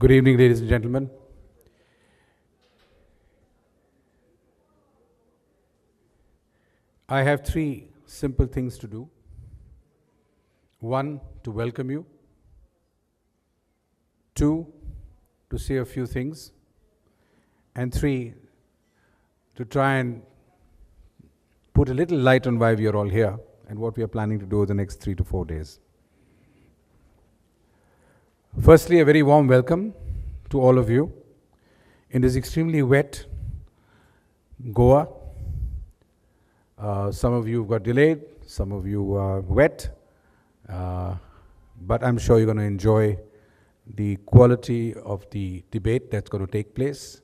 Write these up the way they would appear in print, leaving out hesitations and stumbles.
Good evening, ladies and gentlemen. I have three simple things to do. One, to welcome you. Two, to say a few things. And three, to try and put a little light on why we are all here and what we are planning to do over the next 3 to 4 days. Firstly, a very warm welcome to all of you in this extremely wet Goa. Some of you got delayed, some of you are wet, but I'm sure you're going to enjoy the quality of the debate that's going to take place.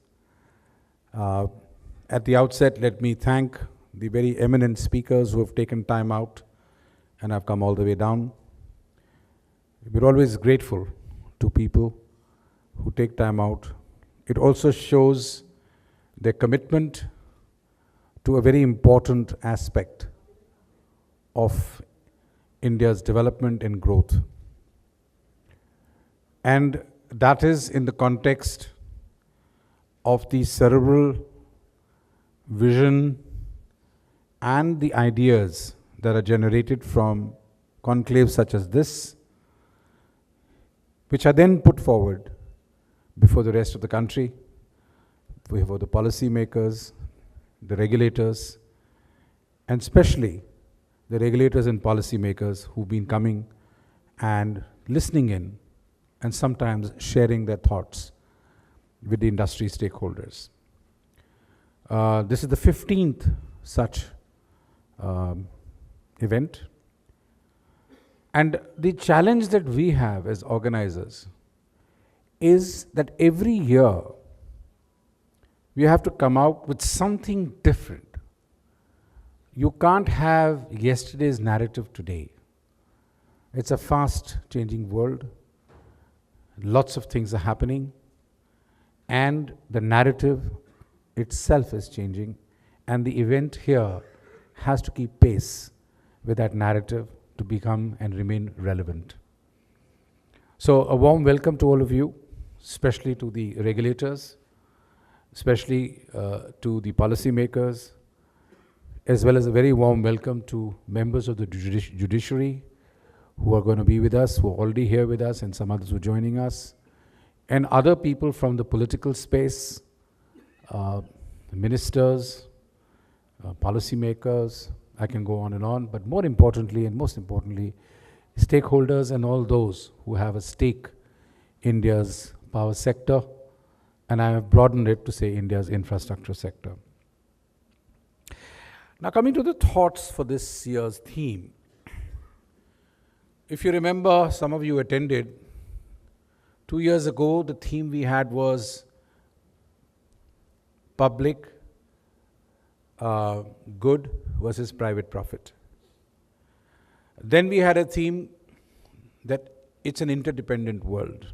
At the outset, let me thank the very eminent speakers who have taken time out and have come all the way down. We're always grateful to people who take time out. It also shows their commitment to a very important aspect of India's development and growth. And that is in the context of the cerebral vision and the ideas that are generated from conclaves such as this, which are then put forward before the rest of the country, before the policymakers, the regulators, and especially the regulators and policymakers who've been coming and listening in and sometimes sharing their thoughts with the industry stakeholders. This is the 15th such event. And the challenge that we have as organizers is that every year we have to come out with something different. You can't have yesterday's narrative today. It's a fast changing world. Lots of things are happening, and the narrative itself is changing, and the event here has to keep pace with that narrative to become and remain relevant. So a warm welcome to all of you, especially to the regulators, especially to the policymakers, as well as a very warm welcome to members of the judiciary who are going to be with us, who are already here with us, and some others who are joining us, and other people from the political space, ministers, policymakers. I can go on, but more importantly and most importantly, stakeholders and all those who have a stake in India's power sector, and I have broadened it to say India's infrastructure sector. Now, coming to the thoughts for this year's theme. If you remember, some of you attended, 2 years ago, the theme we had was public good versus private profit. Then we had a theme that it's an interdependent world.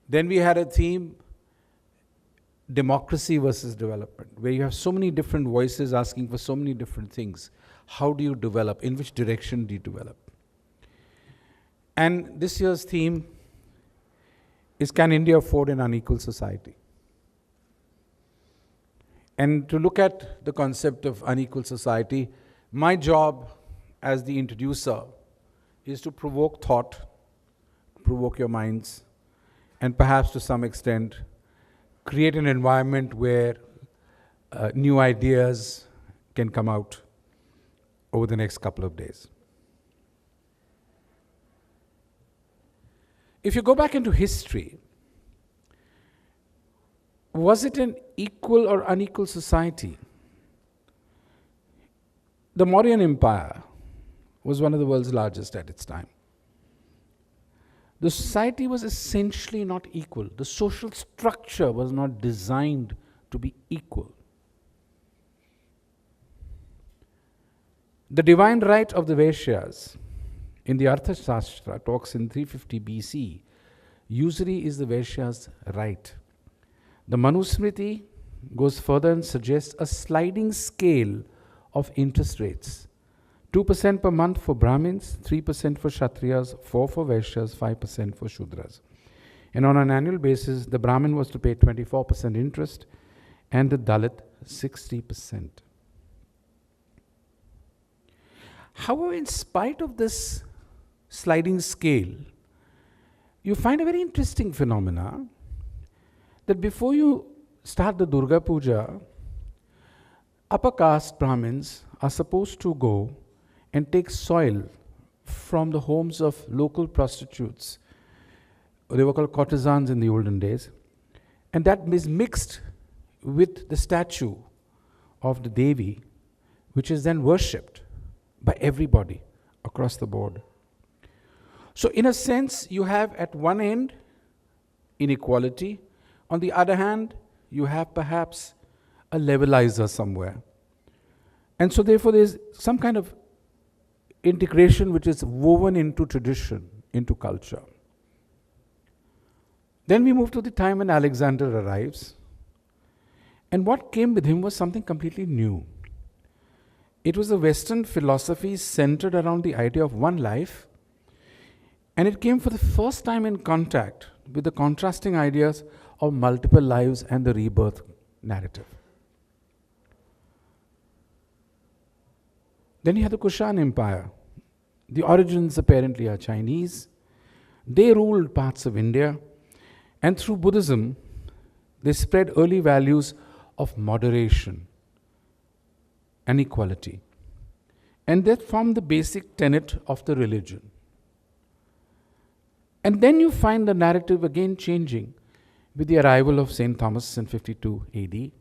Then we had a theme, democracy versus development, where you have so many different voices asking for so many different things. How do you develop? In which direction do you develop? And this year's theme is, can India afford an unequal society? And to look at the concept of unequal society, my job as the introducer is to provoke thought, provoke your minds, and perhaps to some extent create an environment where new ideas can come out over the next couple of days. If you go back into history, was it an equal or unequal society? The Mauryan Empire was one of the world's largest at its time. The society was essentially not equal. The social structure was not designed to be equal. The divine right of the Vaishyas in the Arthashastra talks in 350 BC. Usury is the Vaishya's right. The Manusmriti goes further and suggests a sliding scale of interest rates 2% per month for Brahmins, 3% for Kshatriyas, 4% for Vaishyas, 5% for Shudras. And on an annual basis, the Brahmin was to pay 24% interest and the Dalit 60%. However, in spite of this sliding scale, you find a very interesting phenomena that before you start the Durga Puja, upper caste Brahmins are supposed to go and take soil from the homes of local prostitutes. They were called courtesans in the olden days. And that is mixed with the statue of the Devi, which is then worshipped by everybody across the board. So in a sense, you have at one end inequality. On the other hand, you have perhaps a levelizer somewhere. And so therefore there is some kind of integration which is woven into tradition, into culture. Then we move to the time when Alexander arrives. And what came with him was something completely new. It was a Western philosophy centered around the idea of one life. And it came for the first time in contact with the contrasting ideas of multiple lives and the rebirth narrative. Then you have the Kushan Empire. The origins apparently are Chinese. They ruled parts of India. And through Buddhism, they spread early values of moderation and equality. And that formed the basic tenet of the religion. And then you find the narrative again changing with the arrival of St. Thomas in 52 AD,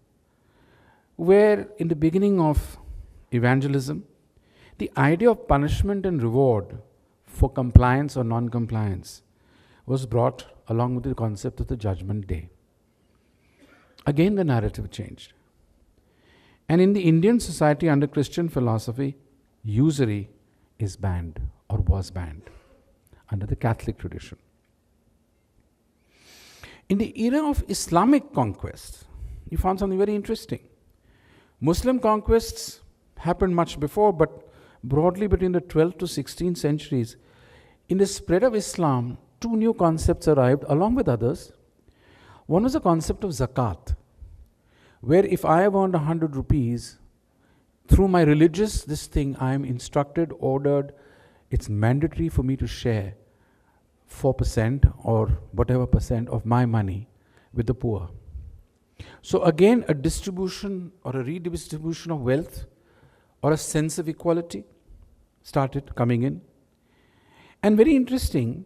where in the beginning of evangelism, the idea of punishment and reward for compliance or non-compliance was brought along with the concept of the judgment day. Again, the narrative changed. And in the Indian society under Christian philosophy, usury is banned or was banned under the Catholic tradition. In the era of Islamic conquest, you found something very interesting. Muslim conquests happened much before, but broadly between the 12th to 16th centuries, in the spread of Islam, two new concepts arrived along with others. One was the concept of zakat, where if I have earned 100 rupees, through my religious this thing, I am instructed, ordered, it's mandatory for me to share 4% or whatever percent of my money with the poor. So again, a distribution or a redistribution of wealth or a sense of equality started coming in. And very interesting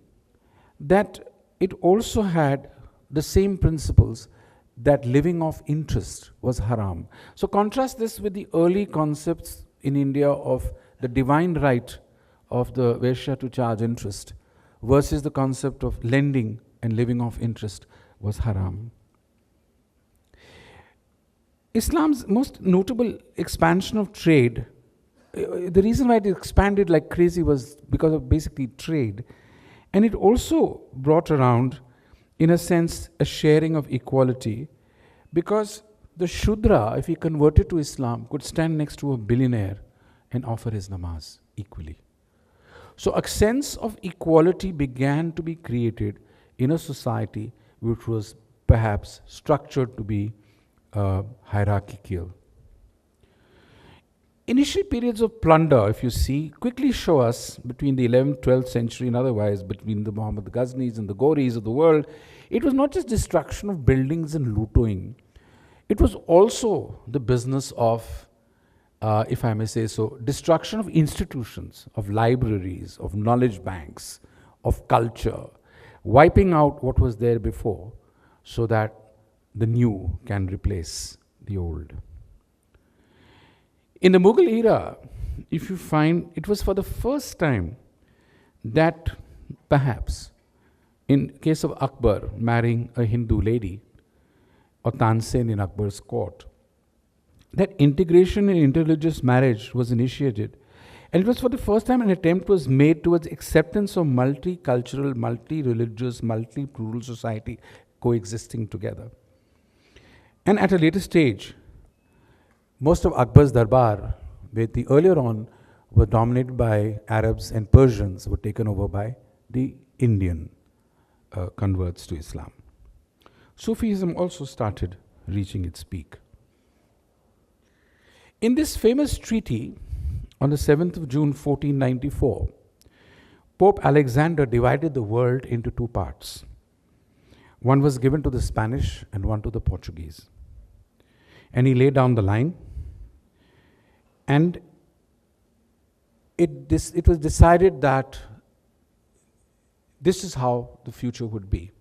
that it also had the same principles that living off interest was haram. So contrast this with the early concepts in India of the divine right of the Vaishya to charge interest versus the concept of lending and living off interest was haram. Islam's most notable expansion of trade, the reason why it expanded like crazy was because of basically trade. And it also brought around, in a sense, a sharing of equality, because the Shudra, if he converted to Islam, could stand next to a billionaire and offer his namaz equally. So a sense of equality began to be created in a society which was perhaps structured to be hierarchical. Initial periods of plunder, if you see, quickly show us between the 11th, 12th century and otherwise, between the Muhammad Ghaznis and the Ghoris of the world, it was not just destruction of buildings and looting. It was also the business of, if I may say so, destruction of institutions, of libraries, of knowledge banks, of culture, wiping out what was there before so that the new can replace the old. In the Mughal era, if you find, it was for the first time that perhaps, in case of Akbar marrying a Hindu lady, or Tansen in Akbar's court, that integration in interreligious marriage was initiated. And it was for the first time an attempt was made towards acceptance of multicultural, multi-religious, multi-plural society coexisting together. And at a later stage, most of Akbar's darbar, with the earlier on, were dominated by Arabs, and Persians were taken over by the Indian converts to Islam. Sufism also started reaching its peak. In this famous treaty, on the 7th of June 1494, Pope Alexander divided the world into two parts. One was given to the Spanish and one to the Portuguese. And he laid down the line, and it was decided that this is how the future would be.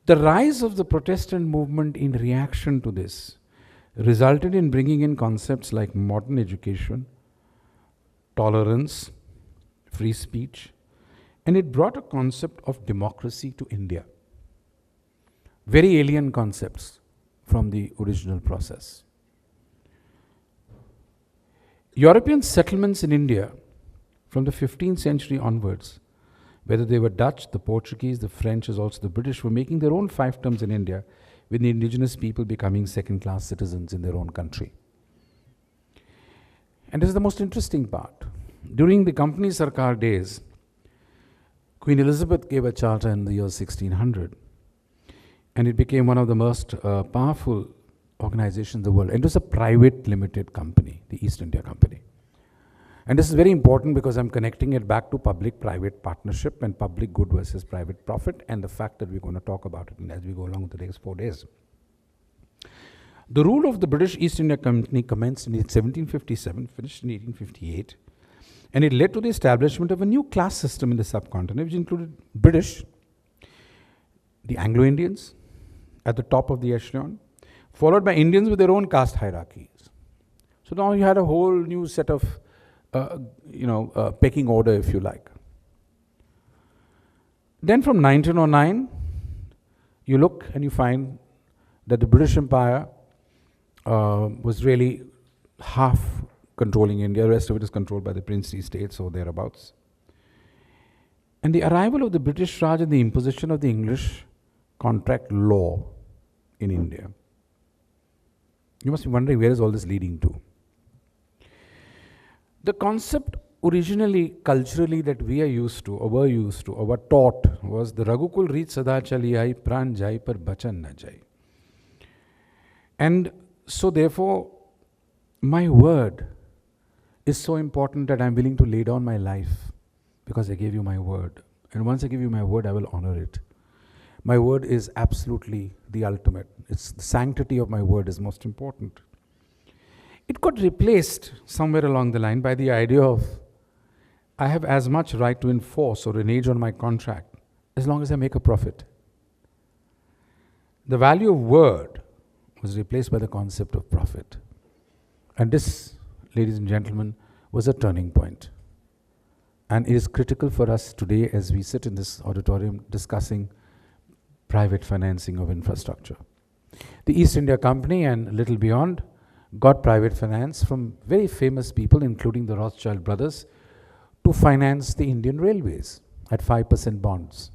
The rise of the Protestant movement in reaction to this resulted in bringing in concepts like modern education, tolerance, free speech, and it brought a concept of democracy to India. Very alien concepts from the original process. European settlements in India from the 15th century onwards, whether they were Dutch, the Portuguese, the French, as also the British, were making their own fiefdoms in India, with the indigenous people becoming second-class citizens in their own country. And this is the most interesting part. During the Company Sarkar days, Queen Elizabeth gave a charter in the year 1600, and it became one of the most powerful organizations in the world. It was a private limited company, the East India Company. And this is very important because I'm connecting it back to public-private partnership and public good versus private profit, and the fact that we're going to talk about it as we go along the next 4 days. The rule of the British East India Company commenced in 1757, finished in 1858, and it led to the establishment of a new class system in the subcontinent, which included British, the Anglo-Indians at the top of the echelon, followed by Indians with their own caste hierarchies. So now you had a whole new set of pecking order, if you like. Then from 1909, you look and you find that the British Empire was really half controlling India. The rest of it is controlled by the princely states or thereabouts. And the arrival of the British Raj and the imposition of the English contract law in India. You must be wondering, where is all this leading to? The concept originally, culturally, that we are used to, or were used to, or were taught, was the Raghukul Reet Sada Chali Ai, Pran Jai Par Bachan Na Jai. And so therefore, my word is so important that I'm willing to lay down my life because I gave you my word. And once I give you my word, I will honor it. My word is absolutely the ultimate. It's the sanctity of my word is most important. It got replaced somewhere along the line by the idea of I have as much right to enforce or renege on my contract as long as I make a profit. The value of word was replaced by the concept of profit. And this, ladies and gentlemen, was a turning point. And it is critical for us today as we sit in this auditorium discussing private financing of infrastructure. The East India Company and a little beyond got private finance from very famous people, including the Rothschild brothers, to finance the Indian railways at 5% bonds.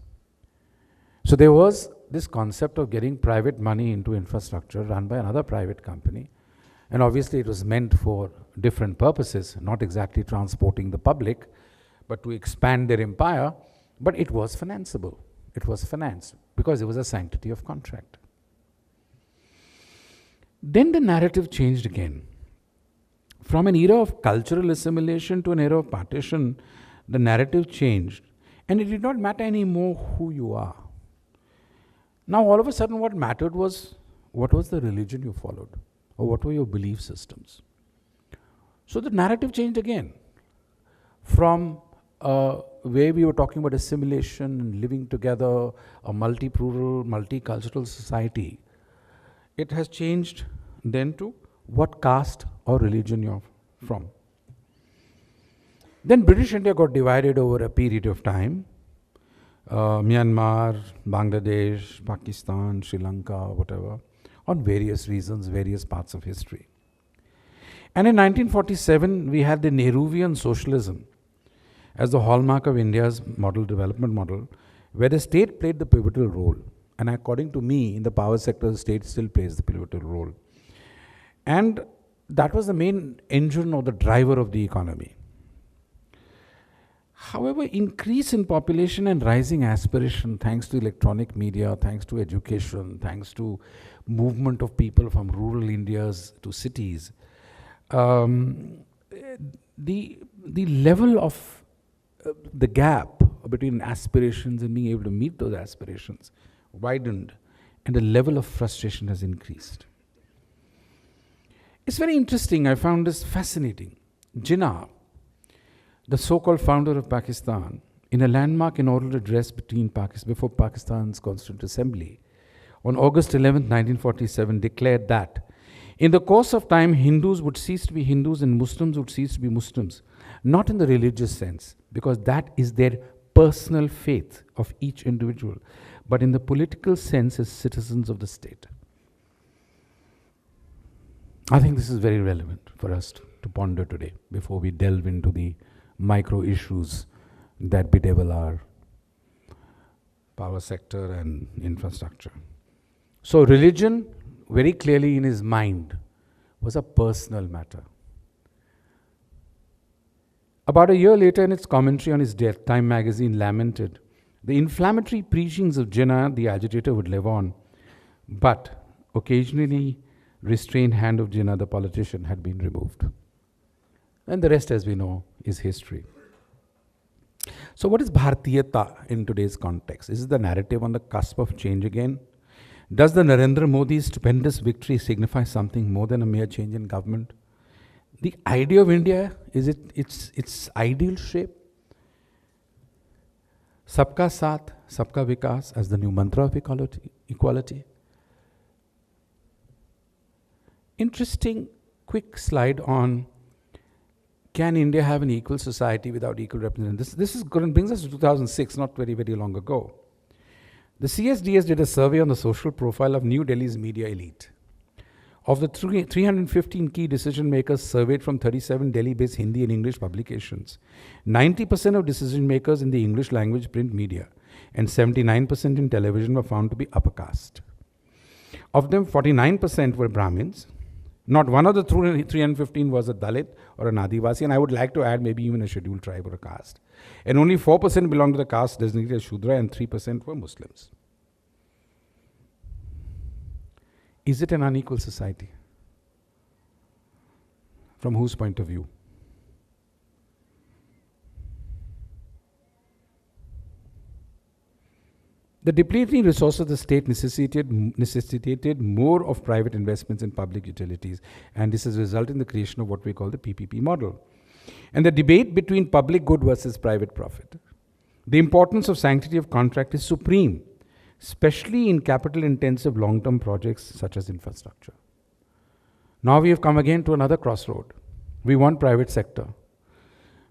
So there was this concept of getting private money into infrastructure run by another private company. And obviously it was meant for different purposes, not exactly transporting the public, but to expand their empire. But it was financeable. It was financed because it was a sanctity of contract. Then the narrative changed again. From an era of cultural assimilation to an era of partition, the narrative changed. And it did not matter anymore who you are. Now all of a sudden what mattered was, what was the religion you followed? Or what were your belief systems? So the narrative changed again. From where we were talking about assimilation and living together, a multi-plural, multicultural society, it has changed then to what caste or religion you're from. Then British India got divided over a period of time. Myanmar, Bangladesh, Pakistan, Sri Lanka, whatever, on various reasons, various parts of history. And in 1947, we had the Nehruvian socialism as the hallmark of India's development model, where the state played the pivotal role. And according to me, in the power sector, the state still plays the pivotal role. And that was the main engine or the driver of the economy. However, increase in population and rising aspiration, thanks to electronic media, thanks to education, thanks to movement of people from rural Indias to cities, the level of the gap between aspirations and being able to meet those aspirations widened, and the level of frustration has increased. It's very interesting. I found this fascinating. Jinnah, the so-called founder of Pakistan, in a landmark inaugural address before Pakistan's Constituent Assembly, on August 11, 1947, declared that in the course of time, Hindus would cease to be Hindus and Muslims would cease to be Muslims, not in the religious sense, because that is their personal faith of each individual, but in the political sense as citizens of the state. I think this is very relevant for us to ponder today before we delve into the micro issues that bedevil our power sector and infrastructure. So religion, very clearly in his mind, was a personal matter. About a year later, in its commentary on his death, Time magazine lamented, the inflammatory preachings of Jinnah, the agitator, would live on, but occasionally restrained hand of Jinnah, the politician, had been removed. And the rest, as we know, is history. So what is Bharatiyata in today's context? Is it the narrative on the cusp of change again? Does the Narendra Modi's stupendous victory signify something more than a mere change in government? The idea of India, is it its ideal shape? Sabka Saath, Sabka Vikas as the new mantra of equality. Interesting quick slide on, can India have an equal society without equal representation? This brings us to 2006, not very, very long ago. The CSDS did a survey on the social profile of New Delhi's media elite. Of the 315 key decision makers surveyed from 37 Delhi-based Hindi and English publications, 90% of decision makers in the English language print media and 79% in television were found to be upper caste. Of them, 49% were Brahmins. Not one of the 315 was a Dalit or an Adivasi, and I would like to add maybe even a scheduled tribe or a caste. And only 4% belonged to the caste designated as Shudra, and 3% were Muslims. Is it an unequal society? From whose point of view? The depleting resources of the state necessitated more of private investments in public utilities, and this has resulted in the creation of what we call the PPP model. And the debate between public good versus private profit. The importance of sanctity of contract is supreme, especially in capital-intensive long-term projects such as infrastructure. Now we have come again to another crossroad. We want private sector,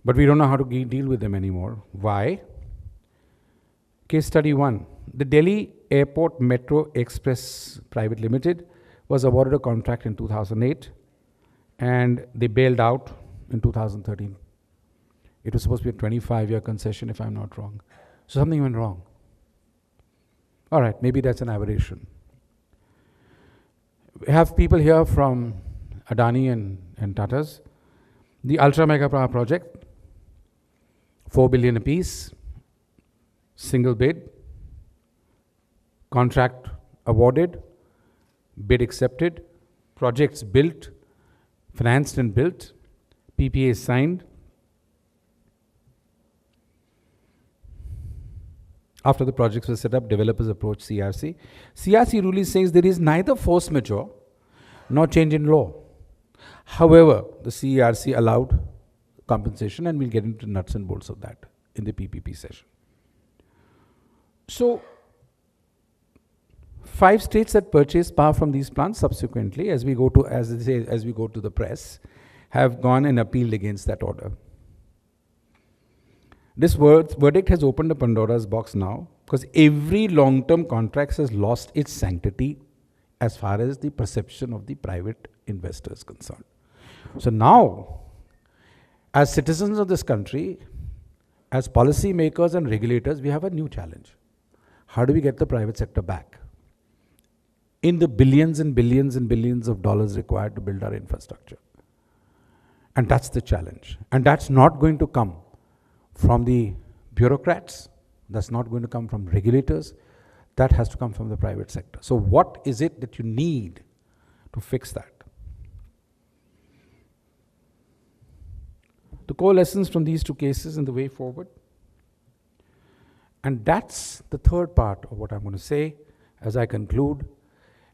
but we don't know how to deal with them anymore. Why? Case study 1. The Delhi Airport Metro Express Private Limited was awarded a contract in 2008 and they bailed out in 2013. It was supposed to be a 25-year concession, if I'm not wrong. So something went wrong. All right, maybe that's an aberration. We have people here from Adani and Tatas. The Ultra Mega Power project, 4 billion apiece, single bid, contract awarded, bid accepted, projects built, financed and built, PPA signed. After the projects were set up, developers approached CRC. CRC ruling says there is neither force majeure nor change in law. However, the CRC allowed compensation, and we'll get into nuts and bolts of that in the PPP session. So, 5 states that purchased power from these plants subsequently, as we go to the press, have gone and appealed against that order. This verdict has opened a Pandora's box now, because every long-term contract has lost its sanctity as far as the perception of the private investor is concerned. So now, as citizens of this country, as policymakers and regulators, we have a new challenge. How do we get the private sector back in the billions and billions and billions of dollars required to build our infrastructure? And that's the challenge. And that's not going to come from the bureaucrats. That's not going to come from regulators. That has to come from the private sector. So what is it that you need to fix that? The core lessons from these two cases and the way forward. And that's the third part of what I'm going to say as I conclude,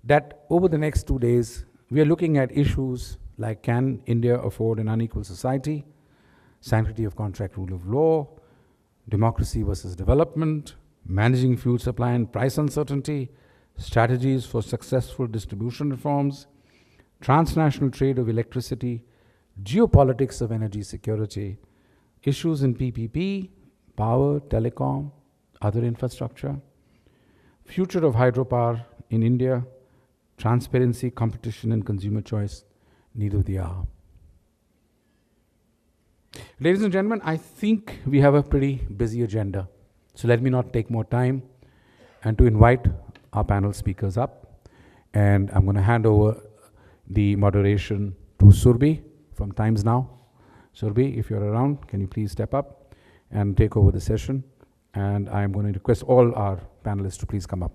that over the next 2 days, we are looking at issues like, can India afford an unequal society, sanctity of contract, rule of law, democracy versus development, managing fuel supply and price uncertainty, strategies for successful distribution reforms, transnational trade of electricity, geopolitics of energy security, issues in PPP, power, telecom, other infrastructure, future of hydropower in India, transparency, competition, and consumer choice, need of the hour. Ladies and gentlemen, I think we have a pretty busy agenda. So let me not take more time and to invite our panel speakers up. And I'm going to hand over the moderation to Surbhi from Times Now. Surbhi, if you're around, can you please step up and take over the session? And I'm going to request all our panelists to please come up.